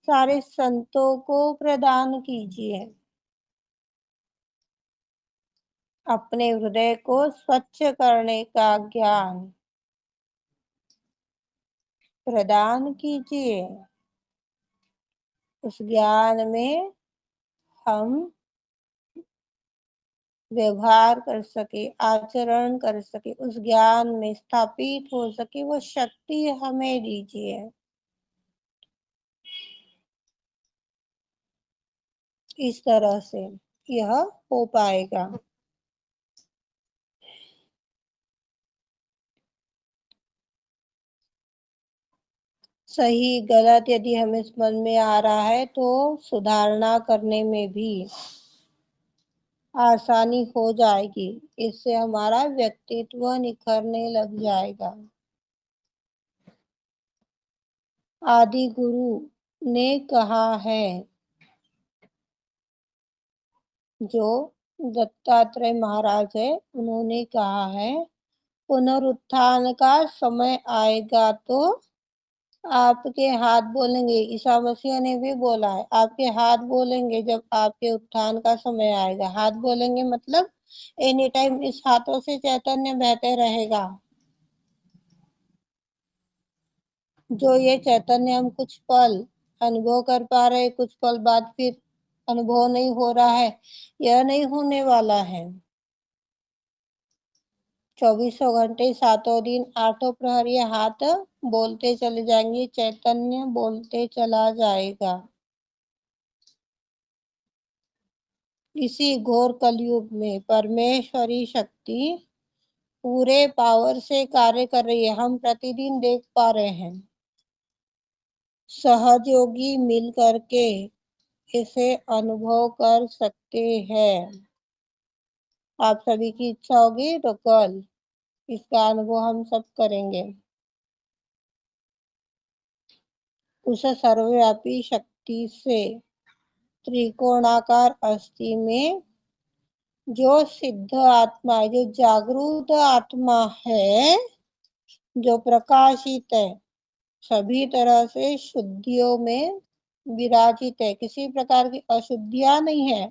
सारे संतों को प्रदान कीजिए। अपने हृदय को स्वच्छ करने का ज्ञान प्रदान कीजिए। उस ज्ञान में हम व्यवहार कर सके, आचरण कर सके, उस ज्ञान में स्थापित हो सके, वो शक्ति हमें दीजिए। इस तरह से यह हो पाएगा। सही गलत यदि हमें समझ में आ रहा है तो सुधारना करने में भी आसानी हो जाएगी। इससे हमारा व्यक्तित्व निखरने लग जाएगा। आदि गुरु ने कहा है, जो दत्तात्रेय महाराज है, उन्होंने कहा है, पुनरुत्थान का समय आएगा तो आपके हाथ बोलेंगे। ईसा मसीह ने भी बोला है, आपके हाथ बोलेंगे जब आपके उत्थान का समय आएगा। हाथ बोलेंगे मतलब एनी टाइम इस हाथों से चैतन्य बहते रहेगा। जो ये चैतन्य हम कुछ पल अनुभव कर पा रहे, कुछ पल बाद फिर अनुभव नहीं हो रहा है, यह नहीं होने वाला है। 24 घंटे 7 दिन 8 प्रहर ये हाथ बोलते चले जाएंगे, चैतन्य बोलते चला जाएगा। इसी घोर कलयुग में परमेश्वरी शक्ति पूरे पावर से कार्य कर रही है। हम प्रतिदिन देख पा रहे हैं। सहयोगी मिल करके इसे अनुभव कर सकते हैं। आप सभी की इच्छा होगी तो कल इसका अनुभव हम सब करेंगे। उस सर्वव्यापी शक्ति से त्रिकोणाकार अस्थि में जो सिद्ध आत्मा है, जो जागरूक आत्मा है, जो प्रकाशित है, सभी तरह से शुद्धियों में विराजित है। किसी प्रकार की अशुद्धियां नहीं है।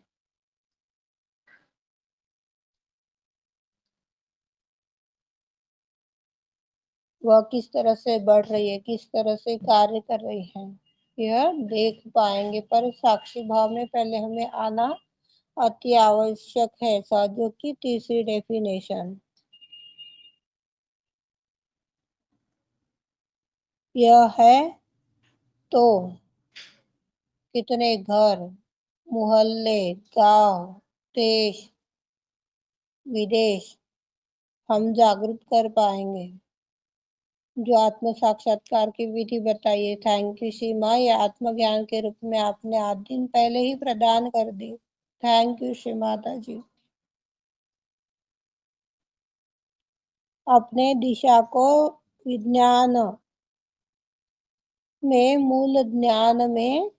वह किस तरह से बढ़ रही है, किस तरह से कार्य कर रही है, यह देख पाएंगे। पर साक्षी भाव में पहले हमें आना अति आवश्यक है। सहयोग की तीसरी डेफिनेशन यह है, तो कितने घर, मोहल्ले, गांव, देश विदेश हम जागृत कर पाएंगे। जो आत्म साक्षात्कार की विधि बताइए। थैंक यू सीमा, ये आत्मज्ञान के रूप में आपने 8 दिन पहले ही प्रदान कर दी। थैंक यू श्री माता जी। अपने दिशा को विज्ञान में, मूल ज्ञान में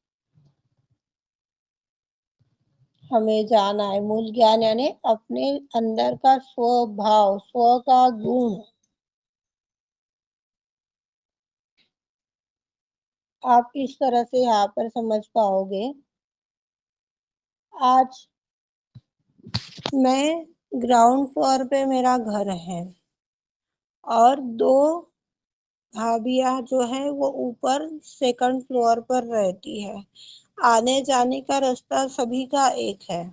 हमें जाना है। मूल ज्ञान यानी अपने अंदर का स्वभाव, स्व का गुण। आप इस तरह से यहाँ पर समझ पाओगे। आज मैं ग्राउंड फ्लोर पे मेरा घर है और 2 भाभियां जो है वो ऊपर सेकंड फ्लोर पर रहती है। आने जाने का रास्ता सभी का एक है,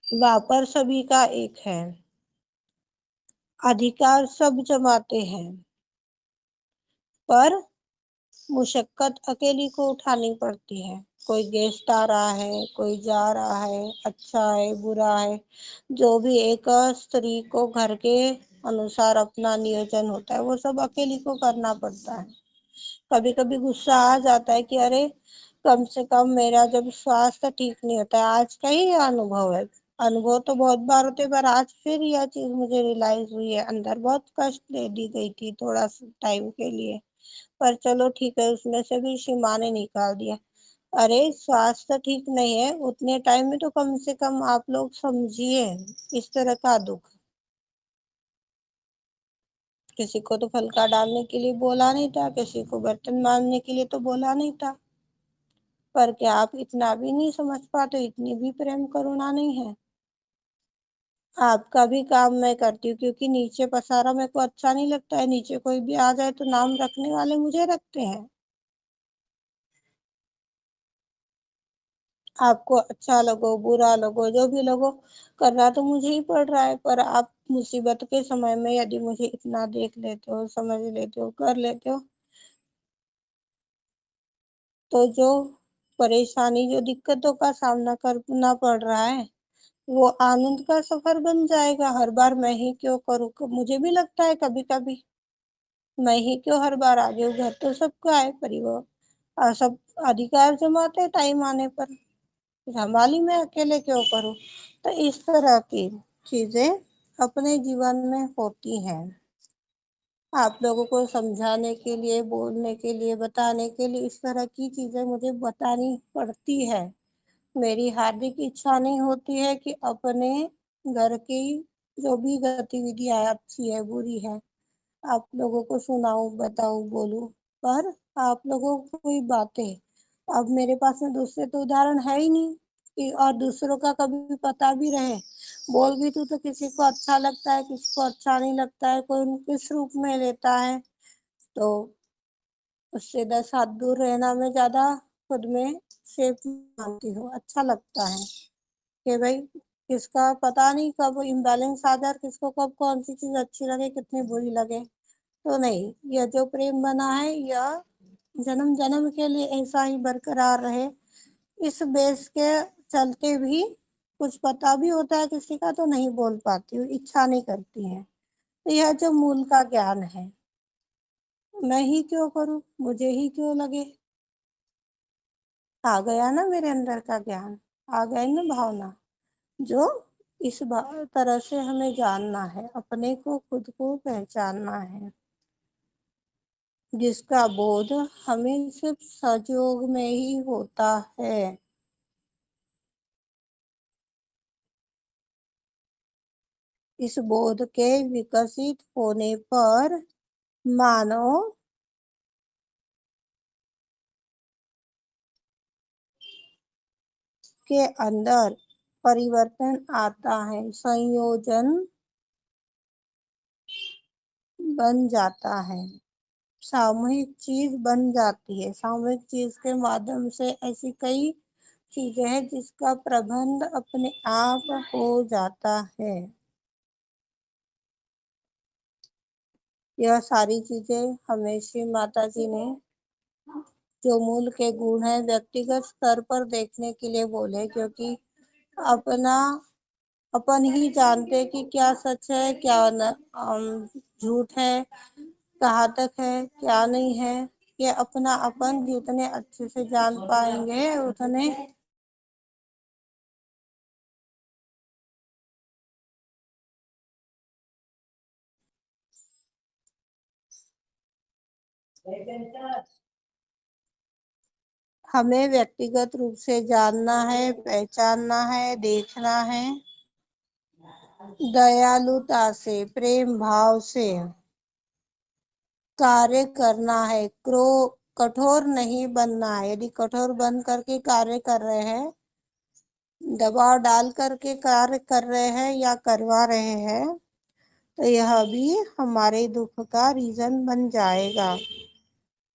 वापर सभी का एक है, अधिकार सब जमाते हैं, पर मुशक्कत अकेली को उठानी पड़ती है। कोई गेस्ट आ रहा है, कोई जा रहा है, अच्छा है, बुरा है, जो भी एक स्त्री को घर के अनुसार अपना नियोजन होता है वो सब अकेली को करना पड़ता है। कभी कभी गुस्सा आ जाता है कि अरे कम से कम मेरा जब स्वास्थ्य ठीक नहीं होता है, आज का ही अनुभव है। अनुभव तो बहुत बार होते, पर आज फिर यह चीज मुझे रियलाइज हुई है। अंदर बहुत कष्ट दे दी गई थी थोड़ा टाइम के लिए, पर चलो ठीक है, उसमें से भी सीमा ने निकाल दिया। अरे स्वास्थ्य ठीक नहीं है उतने टाइम में तो कम से कम आप लोग समझिए इस तरह का दुख। किसी को तो फलका डालने के लिए बोला नहीं था, किसी को बर्तन मांजने के लिए तो बोला नहीं था, पर क्या आप इतना भी नहीं समझ पाते? इतनी भी प्रेम करुणा नहीं है? आपका भी काम मैं करती हूँ, क्योंकि नीचे पसारा मेरे को अच्छा नहीं लगता है। नीचे कोई भी आ जाए तो नाम रखने वाले मुझे रखते हैं। आपको अच्छा लगो बुरा लगो जो भी लगो, करना तो मुझे ही पड़ रहा है। पर आप मुसीबत के समय में यदि मुझे इतना देख लेते हो, समझ लेते हो, कर लेते हो, तो जो परेशानी, जो दिक्कतों का सामना करना पड़ रहा है, वो आनंद का सफर बन जाएगा। हर बार मैं ही क्यों करूँ? मुझे भी लगता है कभी कभी मैं ही क्यों हर बार आ जाऊँ। घर तो सबका है, परिवार सब अधिकार जमाते हैं टाइम आने पर, संभाली मैं अकेले क्यों करूं? तो इस तरह की चीजें अपने जीवन में होती हैं। आप लोगों को समझाने के लिए, बोलने के लिए, बताने के लिए इस तरह की चीजें मुझे बतानी पड़ती है। मेरी हार्दिक इच्छा नहीं होती है कि अपने घर की जो भी गतिविधियां अच्छी है बुरी है आप लोगों को सुनाऊं, बताऊं, बोलूं, पर आप लोगों को कोई बातें, अब मेरे पास में दूसरे तो उदाहरण है ही नहीं कि और दूसरों का कभी पता भी रहे। बोल भी तू तो किसी को अच्छा लगता है, किसी को अच्छा नहीं लगता है, कोई किस रूप में लेता है, तो उससे 10 हाथ दूर रहना मैं ज्यादा खुद में सेफ मानती हूँ। अच्छा लगता है कि भाई किसका पता नहीं कब इम्बैलेंस आ जाए और किसको कब कौन सी चीज अच्छी लगे, कितनी बुरी लगे। तो नहीं, यह जो प्रेम बना है यह जन्म जन्म के लिए ऐसा ही बरकरार रहे। इस बेस के चलते भी कुछ पता भी होता है किसी का तो नहीं बोल पाती हूँ, इच्छा नहीं करती है। तो यह जो मूल का ज्ञान है, मैं ही क्यों करूँ, मुझे ही क्यों लगे, आ गया ना मेरे अंदर का ज्ञान, आ गई ना भावना। जो इस तरह से हमें जानना है, अपने को खुद को पहचानना है, जिसका बोध हमें सिर्फ सजयोग में ही होता है। इस बोध के विकसित होने पर मानव के अंदर परिवर्तन आता है, संयोजन बन जाता है, सामूहिक चीज बन जाती है। सामूहिक चीज के माध्यम से ऐसी कई चीजें हैं जिसका प्रबंध अपने आप हो जाता है। यह सारी चीजें हमें श्री माता जी ने जो मूल के गुण है व्यक्तिगत स्तर पर देखने के लिए बोले, क्योंकि अपना अपन ही जानते कि क्या सच है, क्या झूठ है, कहाँ तक है, क्या नहीं है। ये अपना अपन जितने अच्छे से जान पाएंगे उतने हमें व्यक्तिगत रूप से जानना है, पहचानना है, देखना है, दयालुता से, प्रेम भाव से कार्य करना है। कठोर नहीं बनना है। यदि कठोर बन करके कार्य कर रहे हैं, दबाव डाल करके कार्य कर रहे हैं या करवा रहे हैं, तो यह भी हमारे दुख का रीजन बन जाएगा।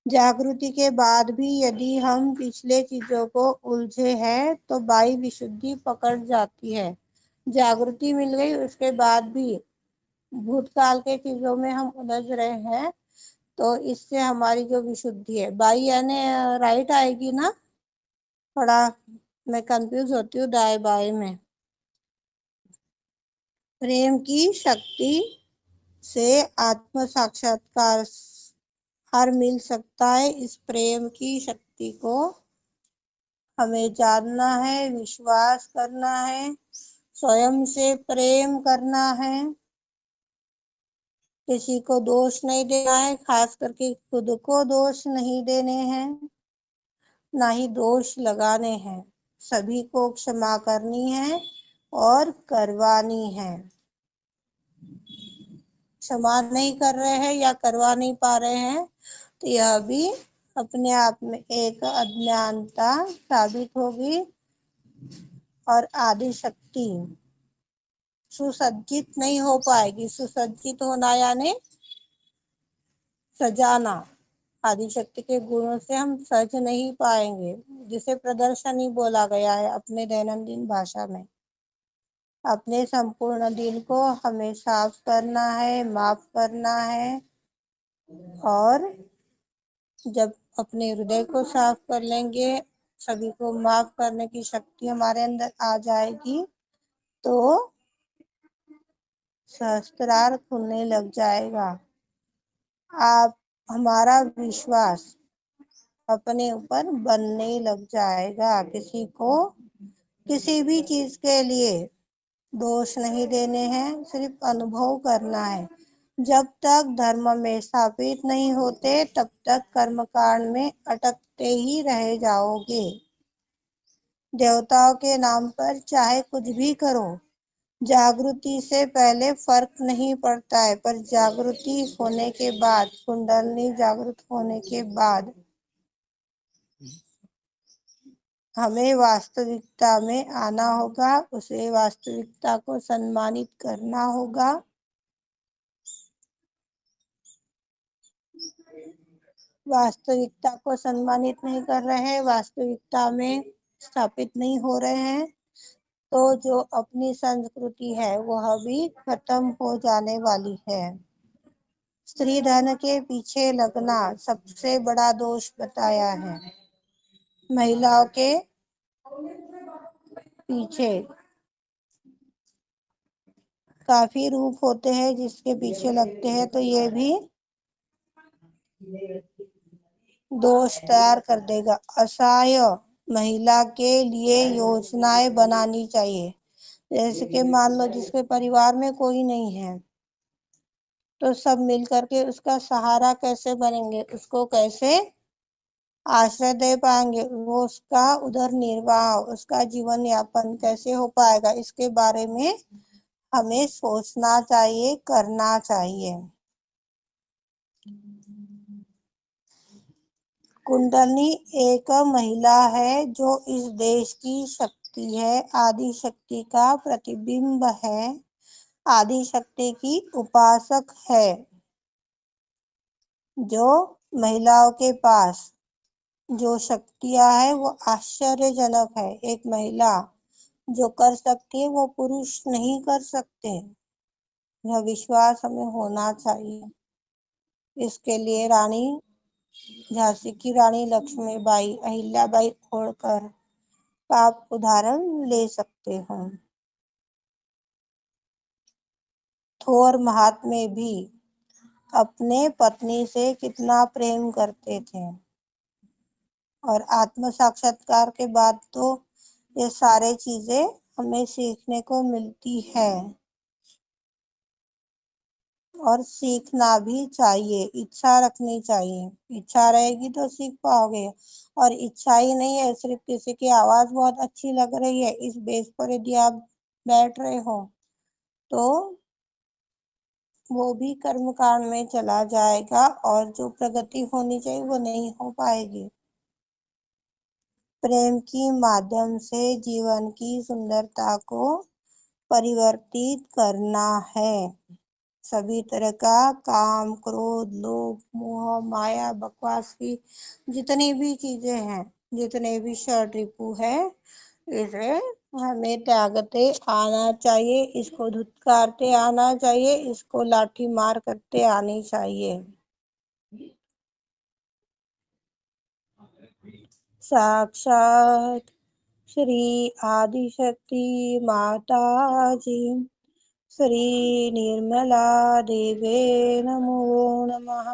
जागृति के बाद भी यदि हम पिछले चीजों को उलझे हैं तो बाई विशुद्धि पकड़ जाती है। जागृति मिल गई, उसके बाद भी भूतकाल के चीजों में हम उलझ रहे हैं, तो इससे हमारी जो विशुद्धि है, बाई यानी राइट आएगी ना, थोड़ा मैं कंफ्यूज होती हूँ दाएं बाएं में। प्रेम की शक्ति से आत्म साक्षात्कार हर मिल सकता है। इस प्रेम की शक्ति को हमें जानना है, विश्वास करना है, स्वयं से प्रेम करना है, किसी को दोष नहीं देना है, खास करके खुद को दोष नहीं देने हैं, ना ही दोष लगाने हैं। सभी को क्षमा करनी है और करवानी है। क्षमा नहीं कर रहे हैं या करवा नहीं पा रहे हैं, तो यह भी अपने आप में एक अज्ञानता साबित होगी और आदि शक्ति सुसज्जित नहीं हो पाएगी। सुसज्जित होना यानी सजाना। आदिशक्ति के गुणों से हम सज नहीं पाएंगे, जिसे प्रदर्शनी बोला गया है अपने दैनंदिन भाषा में। अपने संपूर्ण दिल को हमें साफ करना है, माफ करना है, और जब अपने हृदय को साफ कर लेंगे, सभी को माफ करने की शक्ति हमारे अंदर आ जाएगी, तो सहस्त्रार खुलने लग जाएगा। आप हमारा विश्वास अपने ऊपर बनने लग जाएगा। किसी को किसी भी चीज के लिए दोष नहीं देने हैं, सिर्फ अनुभव करना है। जब तक धर्म में स्थापित नहीं होते, तब तक कर्मकांड में अटकते ही रह जाओगे। देवताओं के नाम पर चाहे कुछ भी करो, जागृति से पहले फर्क नहीं पड़ता है, पर जागृति होने के बाद, कुंडलनी जागृत होने के बाद हमें वास्तविकता में आना होगा, उसे वास्तविकता को सम्मानित करना होगा। वास्तविकता को सम्मानित नहीं कर रहे हैं, वास्तविकता में स्थापित नहीं हो रहे हैं, तो जो अपनी संस्कृति है वह भी खत्म हो जाने वाली है। स्त्री धन के पीछे लगना सबसे बड़ा दोष बताया है। महिलाओं के पीछे काफी रूप होते हैं जिसके पीछे लगते हैं, तो ये भी दोष तैयार कर देगा। असहाय महिला के लिए योजनाएं बनानी चाहिए। जैसे कि मान लो जिसके परिवार में कोई नहीं है, तो सब मिल करके उसका सहारा कैसे बनेंगे, उसको कैसे आश्रय दे पाएंगे, वो उसका उधर निर्वाह, उसका जीवन यापन कैसे हो पाएगा, इसके बारे में हमें सोचना चाहिए, करना चाहिए। कुंडली एक महिला है जो इस देश की शक्ति है, आदि शक्ति का प्रतिबिंब है, आदि शक्ति की उपासक है। जो महिलाओं के पास जो शक्तियां है वो आश्चर्यजनक है। एक महिला जो कर सकती है वो पुरुष नहीं कर सकते। यह विश्वास हमें होना चाहिए। इसके लिए रानी झांसी की रानी लक्ष्मीबाई, अहिल्याबाई होळकर का आप उदाहरण ले सकते हो। कठोर महात्मे भी अपने पत्नी से कितना प्रेम करते थे। और आत्म साक्षात्कार के बाद तो ये सारे चीजें हमें सीखने को मिलती है और सीखना भी चाहिए। इच्छा रखनी चाहिए, इच्छा रहेगी तो सीख पाओगे। और इच्छा ही नहीं है, सिर्फ किसी की आवाज बहुत अच्छी लग रही है, इस बेस पर यदि आप बैठ रहे हो तो वो भी कर्म कांड में चला जाएगा और जो प्रगति होनी चाहिए वो नहीं हो पाएगी। प्रेम की माध्यम से जीवन की सुंदरता को परिवर्तित करना है। सभी तरह का काम, क्रोध, लोभ, मोह, माया, बकवास की जितनी भी चीजें हैं, जितने भी षड रिपु है, इसे हमें त्यागते आना चाहिए, इसको धुतकारते आना चाहिए, इसको लाठी मार करते आनी चाहिए। साक्षात श्री आदिशक्ति माता जी, श्री निर्मला देवे नमो नमः।